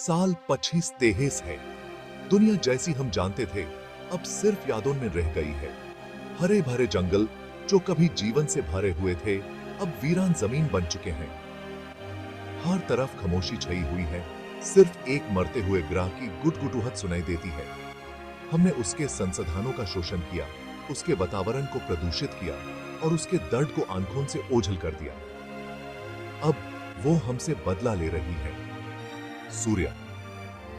साल 25 तेहेस है। दुनिया जैसी हम जानते थे अब सिर्फ यादों में रह गई है। हरे भरे जंगल जो कभी जीवन से भरे हुए थे अब वीरान जमीन बन चुके हैं। हर तरफ खामोशी छाई हुई है, सिर्फ एक मरते हुए ग्रह की गुटगुटाहट सुनाई देती है। हमने उसके संसाधनों का शोषण किया, उसके वातावरण को प्रदूषित किया और उसके दर्द को आंखों से ओझल कर दिया। अब वो हमसे बदला ले रही है। सूर्य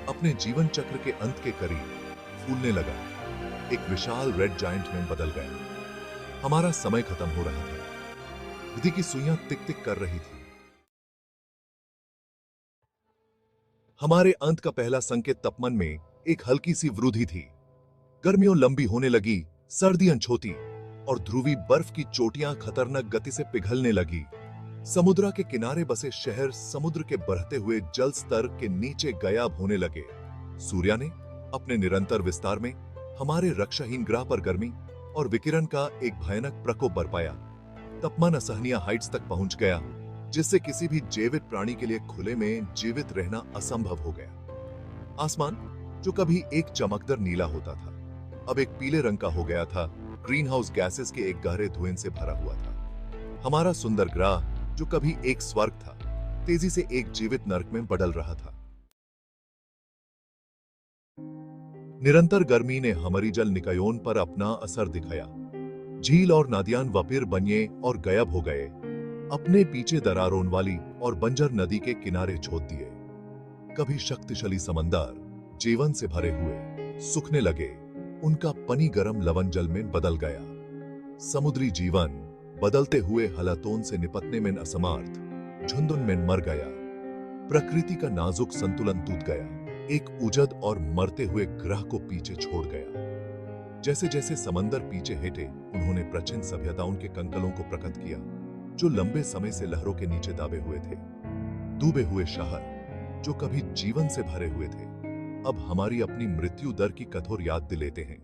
अपने जीवन चक्र के अंत के करीब फूलने लगा, एक विशाल रेड जायंट में बदल गया। हमारा समय खत्म हो रहा था। विधि की सुइयां टिक टिक कर रही थी। हमारे अंत का पहला संकेत तापमान में एक हल्की सी वृद्धि थी। गर्मियों लंबी होने लगी, सर्दियां छोटी और ध्रुवी बर्फ की चोटियां खतरनाक गति से पिघलने लगी। समुद्र के किनारे बसे शहर समुद्र के बढ़ते हुए जल स्तर के नीचे गायब होने लगे। सूर्य ने अपने निरंतर विस्तार में हमारे रक्षाहीन ग्रह पर गर्मी और विकिरण का एक भयानक प्रकोप बरपाया। तापमान असहनीय हाइट्स तक पहुंच गया, जिससे किसी भी जीवित प्राणी के लिए खुले में जीवित रहना असंभव हो गया। आसमान जो कभी एक चमकदार नीला होता था अब एक पीले रंग का हो गया था, ग्रीन हाउस गैसेस के एक गहरे धुएं से भरा हुआ था। हमारा सुंदर ग्रह जो कभी एक स्वर्ग था तेजी से एक जीवित नरक में बदल रहा था। निरंतर गर्मी ने हमारी जल निकायों पर अपना असर दिखाया। झील और नदियां वापस बनिए और गायब हो गए, अपने पीछे दरारों वाली और बंजर नदी के किनारे छोड़ दिए। कभी शक्तिशाली समंदर जीवन से भरे हुए सूखने लगे, उनका पानी गर्म लवण जल में बदल गया। समुद्री जीवन बदलते हुए हालातों से निपटने में असमर्थ झुंझुन में मर गया। प्रकृति का नाजुक संतुलन टूट गया, एक उजड़ और मरते हुए ग्रह को पीछे छोड़ गया। जैसे जैसे समंदर पीछे हटे, उन्होंने प्राचीन सभ्यताओं के कंकलों को प्रकट किया, जो लंबे समय से लहरों के नीचे दबे हुए थे। डूबे हुए शहर जो कभी जीवन से भरे हुए थे अब हमारी अपनी मृत्यु दर की कठोर याद दिलाते हैं।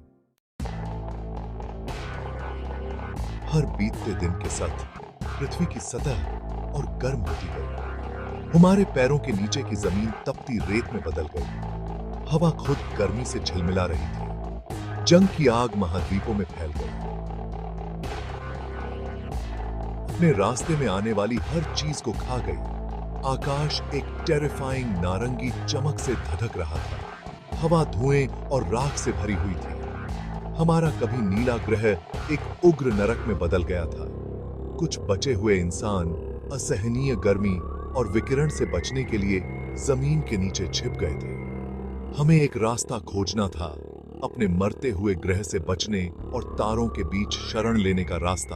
हर बीतते दिन के साथ पृथ्वी की सतह और गर्म होती गई। हमारे पैरों के नीचे की जमीन तपती रेत में बदल गई। हवा खुद गर्मी से झिलमिला रही थी। जंग की आग महाद्वीपों में फैल गई। अपने रास्ते में आने वाली हर चीज को खा गई। आकाश एक टेरिफाइंग नारंगी चमक से धधक रहा था। हवा धुएं और राख से भरी हुई थी। हमारा कभी नीला ग्रह एक उग्र नरक में बदल गया था। कुछ बचे हुए इंसान असहनीय गर्मी और विकिरण से बचने के लिए जमीन के नीचे छिप गए थे। हमें एक रास्ता खोजना था, अपने मरते हुए ग्रह से बचने और तारों के बीच शरण लेने का रास्ता।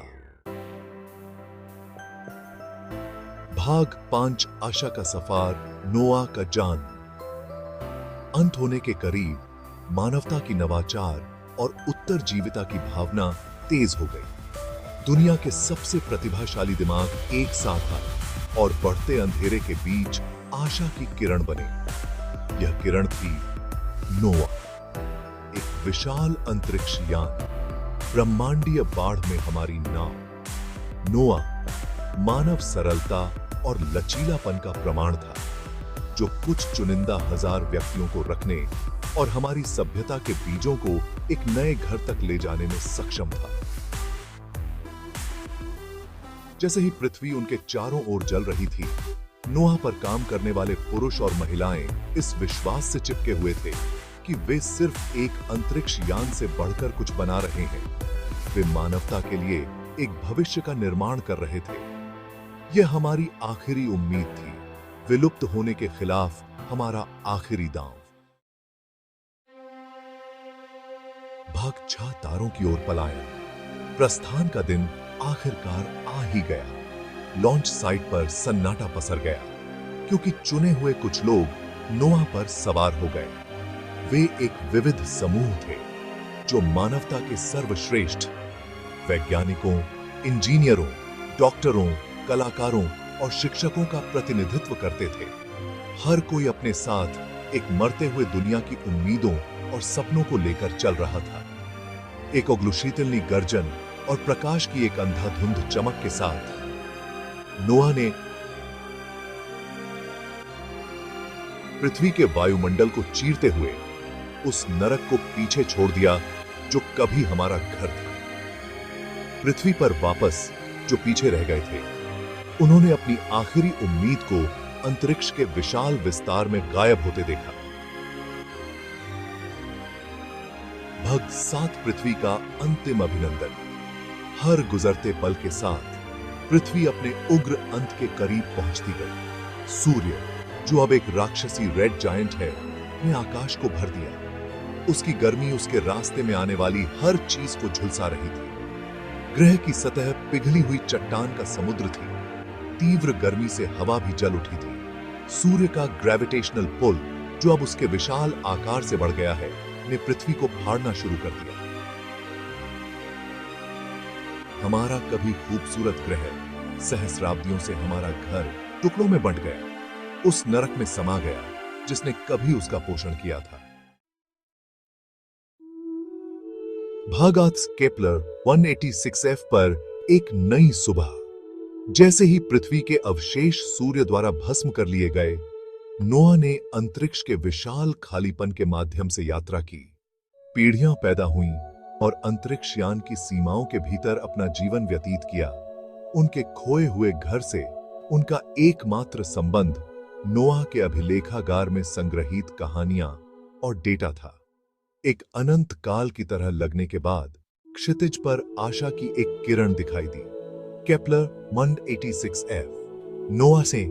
भाग 5 आशा का सफर, नोआ का जान। अंत होने के करीब मानवता की नवाचार और उत्तर जीविता की भावना तेज हो गई। दुनिया के सबसे प्रतिभाशाली दिमाग एक साथ आए और बढ़ते अंधेरे के बीच आशा की किरण बने। यह किरण थी नोआ, एक विशाल अंतरिक्ष यान, ब्रह्मांडीय बाढ़ में हमारी नाव। नोआ मानव सरलता और लचीलापन का प्रमाण था, जो कुछ चुनिंदा हजार व्यक्तियों को रखने और हमारी सभ्यता के बीजों को एक नए घर तक ले जाने में सक्षम था। जैसे ही पृथ्वी उनके चारों ओर जल रही थी, नोआ पर काम करने वाले पुरुष और महिलाएं इस विश्वास से चिपके हुए थे कि वे सिर्फ एक अंतरिक्ष यान से बढ़कर कुछ बना रहे हैं। वे मानवता के लिए एक भविष्य का निर्माण कर रहे थे। यह हमारी आखिरी उम्मीद थी, विलुप्त होने के खिलाफ हमारा आखिरी दांव। भाग 6 तारों की ओर पलायन। प्रस्थान का दिन आखिरकार आ ही गया। लॉन्च साइट पर सन्नाटा पसर गया, क्योंकि चुने हुए कुछ लोग नोआ पर सवार हो गए। वे एक विविध समूह थे, जो मानवता के सर्वश्रेष्ठ वैज्ञानिकों, इंजीनियरों, डॉक्टरों, कलाकारों और शिक्षकों का प्रतिनिधित्व करते थे। हर कोई अपने साथ एक मरते हुए दुनिया की उम्मीदों और सपनों को लेकर चल रहा था। एक अग्लुशीतलनी गर्जन और प्रकाश की एक अंधाधुंध चमक के साथ नोआ ने पृथ्वी के वायुमंडल को चीरते हुए उस नरक को पीछे छोड़ दिया जो कभी हमारा घर था। पृथ्वी पर वापस जो पीछे रह गए थे, उन्होंने अपनी आखिरी उम्मीद को अंतरिक्ष के विशाल विस्तार में गायब होते देखा। भग 7 पृथ्वी का अंतिम अभिनंदन। हर गुजरते पल के साथ पृथ्वी अपने उग्र अंत के करीब पहुंचती गई। सूर्य, जो अब एक राक्षसी रेड जायंट है, ने आकाश को भर दिया। उसकी गर्मी उसके रास्ते में आने वाली हर चीज को झुलसा रही थी। ग्रह की सतह पिघली हुई चट्टान का समुद्र थी। तीव्र गर्मी से हवा भी जल उठी थी। सूर्य का ग्रेविटेशनल पुल, जो अब उसके विशाल आकार से बढ़ गया है, ने पृथ्वी को फाड़ना शुरू कर दिया। हमारा कभी खूबसूरत ग्रह सहस्राब्दियों से हमारा घर टुकड़ों में बंट गया, उस नरक में समा गया जिसने कभी उसका पोषण किया था। भागात्स केपलर 186f पर एक नई सुबह। जैसे ही पृथ्वी के अवशेष सूर्य द्वारा भस्म कर लिए गए, नोआ ने अंतरिक्ष के विशाल खालीपन के माध्यम से यात्रा की। पीढ़ियां पैदा हुईं और अंतरिक्ष यान की सीमाओं के भीतर अपना जीवन व्यतीत किया। उनके खोए हुए घर से उनका एकमात्र संबंध नोआ के अभिलेखागार में संग्रहीत कहानियां और डेटा था। एक अनंत काल की तरह लगने के बाद क्षितिज पर आशा की एक किरण दिखाई दी। केपलर 186f, नोआ से।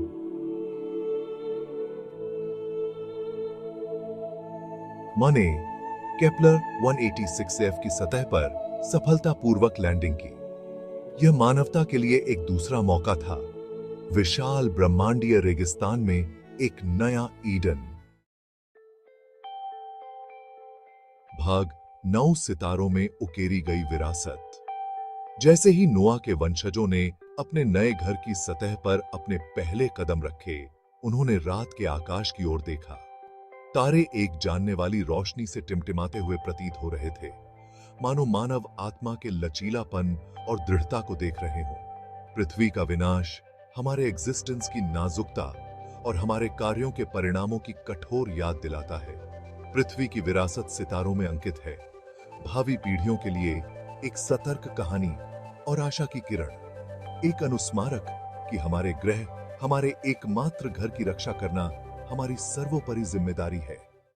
माने केपलर 186f की सतह पर सफलतापूर्वक लैंडिंग की। यह मानवता के लिए एक दूसरा मौका था, विशाल ब्रह्मांडीय रेगिस्तान में एक नया ईडन। भाग 9 सितारों में उकेरी गई विरासत। जैसे ही नोआ के वंशजों ने अपने नए घर की सतह पर अपने पहले कदम रखे, उन्होंने रात के आकाश की ओर देखा। तारे एक जानने वाली रोशनी से टिमटिमाते हुए प्रतीत हो रहे थे, मानो मानव आत्मा के लचीलापन और दृढ़ता को देख रहे हों। पृथ्वी का विनाश हमारे एग्जिस्टेंस की नाजुकता और हमारे कार्यों के परिणामों की कठोर याद दिलाता है। पृथ्वी की विरासत सितारों में अंकित है, भावी पीढ़ियों के लिए एक सतर्क कहानी और आशा की किरण, एक अनुस्मारक कि हमारे ग्रह, हमारे एकमात्र घर की रक्षा करना हमारी सर्वोपरि जिम्मेदारी है।